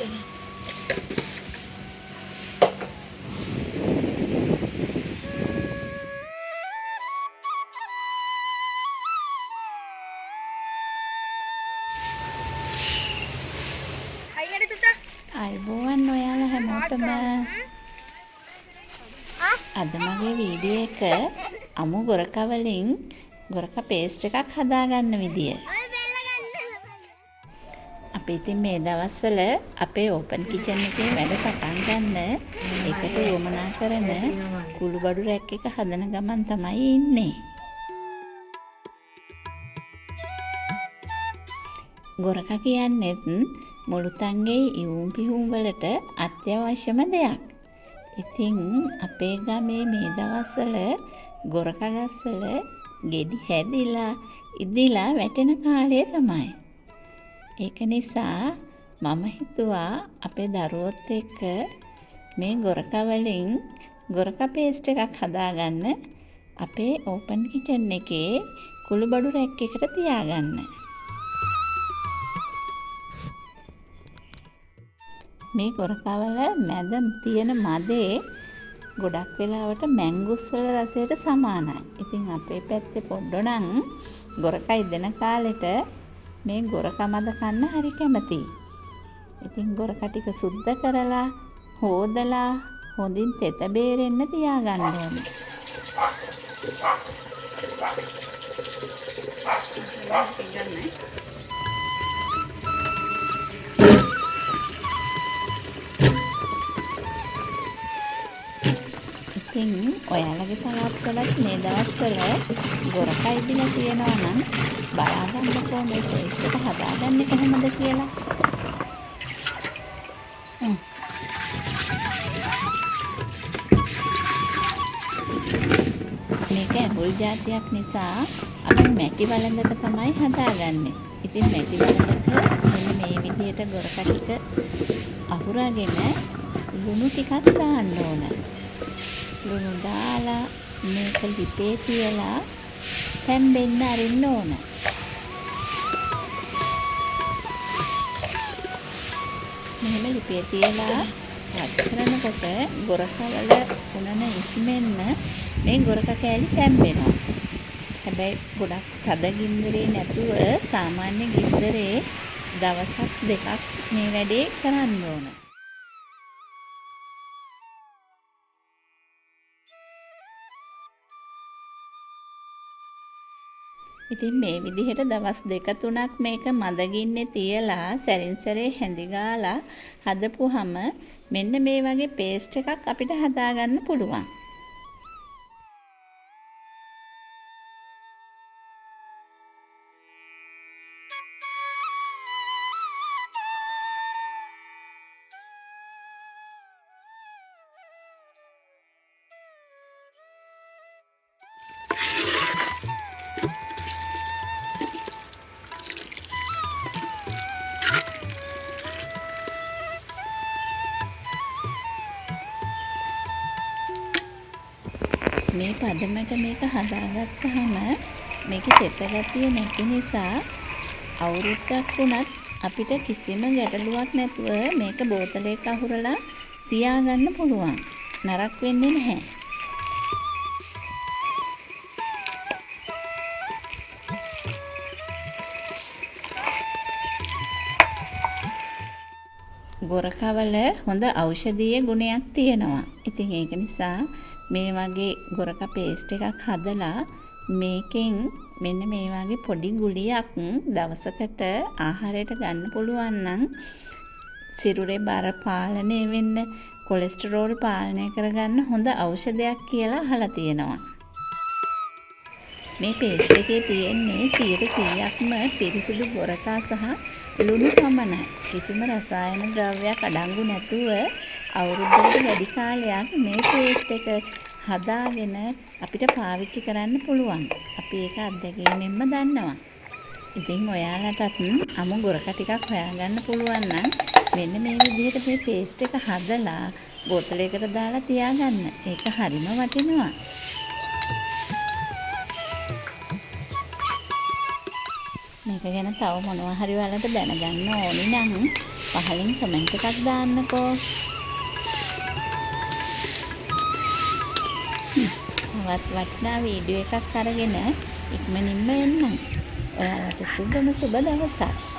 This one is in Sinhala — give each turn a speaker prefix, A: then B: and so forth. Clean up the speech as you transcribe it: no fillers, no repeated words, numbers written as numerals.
A: අයිබෝවන් ඔයාලා හැමෝටම අද මගේ වීඩියෝ එක අමු ගොරකා වලින් ගොරකා පේස්ට් එකක් හදාගන්න විදිය. අපි ඉතින් මේ දවස්වල අපේ ඕපන් කිචන් එකේ වැඩ පටන් ගන්න ඒකට වමනා කරන කුළුබඩු රැක් එක හදන ගමන් තමයි ඉන්නේ. ගොරකා කියන්නේත් මුළුතන්ගේ ඉවුම් පිහුම් වලට අත්‍යවශ්‍යම දෙයක්. ඉතින් අපේ ගමේ මේ දවස්වල ගොරකා ගස්වල ගෙඩි හැදිලා ඉදිලා වැටෙන කාලය තමයි. ඒක නිසා මම හිතුවා අපේ දරුවොත් එක්ක මේ ගොරකා වලින් ගොරකා පේස්ට් එකක් හදාගන්න අපේ ඕපන් කිචන් එකේ කුළුබඩු රැක් එකට තියාගන්න. මේ ගොරකාවල මැද තියෙන මදේ ගොඩක් වෙලාවට මැංගුස් වල රසයට සමානයි. ඉතින් අපේ පැත්තේ පොඩ්ඩොනම් ගොරකා ඉදෙන කාලෙට මේ ගොරකා මද කන්න හරි කැමතියි. ඉතින් ගොරකා ටික සුද්ධ කරලා හොදලා හොඳින් තෙත බේරෙන්න තියාගන්න ඕනේ. ඉතින් ඔයාලගේ පළාත්වලත් මේ දවස්වල ගොරකා ඉදලා තියෙනවා නම් බලාගන්නකෝ මේ පේස්ට් එක හදාගන්නේ කොහොමද කියලා. මේක ඇඹුල් జాතියක් නිසා අපි මැටි වළඳක තමයි හදාගන්නේ. ඉතින් මැටි වළඳක මෙන්න මේ විදිහට ගොරකා ටික අහුරාගෙන ලුණු ටිකක් දාන්න ඕන. ලුණු දාලා මේක ලිපේ තියලා තැම්බෙන්න අරින්න ඕන. මෙහෙම ලිපේ තියලා රත් කරනකොට ගොරකා වල උනන ඉස්මෙන්න මේ ගොරකා කෑලි තැම්බෙනවා. හැබැයි ගොඩක් තද ගින්දරේ නැතුව සාමාන්‍ය ගින්දරේ දවසක් දෙකක් මේ වැඩේ කරන්න ඕන. ඉතින් මේ විදිහට දවස් 2-3ක් මේක මදගින්නේ තියලා සැරින් සැරේ හැඳි ගාලා හදපුවහම මෙන්න මේ වගේ පේස්ට් එකක් අපිට හදාගන්න පුළුවන්. මේ පදමට මේක හදාගත්තාම මේකේ තෙත ගතිය නැති නිසා අවුරුද්දක් වුණත් අපිට කිසිම ගැටලුවක් නැතුව මේක බෝතලයක අහුරලා තියාගන්න පුළුවන්. නරක වෙන්නේ නැහැ. ගොරකා වල හොඳ ඖෂධීය ගුණයක් තියෙනවා. ඉතින් ඒක නිසා මේ වගේ ගොරකා පේස්ට් එකක් හදලා මේකෙන් මෙන්න මේ වගේ පොඩි ගුලියක් දවසකට ආහාරයට ගන්න පුළුවන් නම් සිරුරේ බර පාලනය වෙන්න, කොලෙස්ටරෝල් පාලනය කරගන්න හොඳ ඖෂධයක් කියලා අහලා තියෙනවා. මේ පේස්ට් එකේ තියෙන්නේ 100%ක්ම පිරිසිදු ගොරකා සහ ලුණු පමණයි. කිසිම රසායන ද්‍රව්‍යයක් අඩංගු නැතුව අවුරුද්දකට වැඩි කාලයක් මේ පේස්ට් එක හදාගෙන අපිට පාවිච්චි කරන්න පුළුවන්. අපි ඒක අත්දැකීමෙන්ම දන්නවා. ඉතින් ඔයාලටත් අමු ගොරකා ටිකක් හොයාගන්න පුළුවන් නම් මෙන්න මේ විදිහට මේ පේස්ට් එක හදලා බෝතලයකට දාලා තියාගන්න. ඒක හරිම වටිනවා. මේක ගැන තව මොනවා හරි ඔයාලට දැනගන්න ඕනි නම් පහලින් කමෙන්ට් එකක් දාන්නකෝ. තවත් වටිනා වීඩියෝ එකක් අරගෙන ඉක්මනින්ම එන්නම්. ඔයාලට සුබ දවසක්.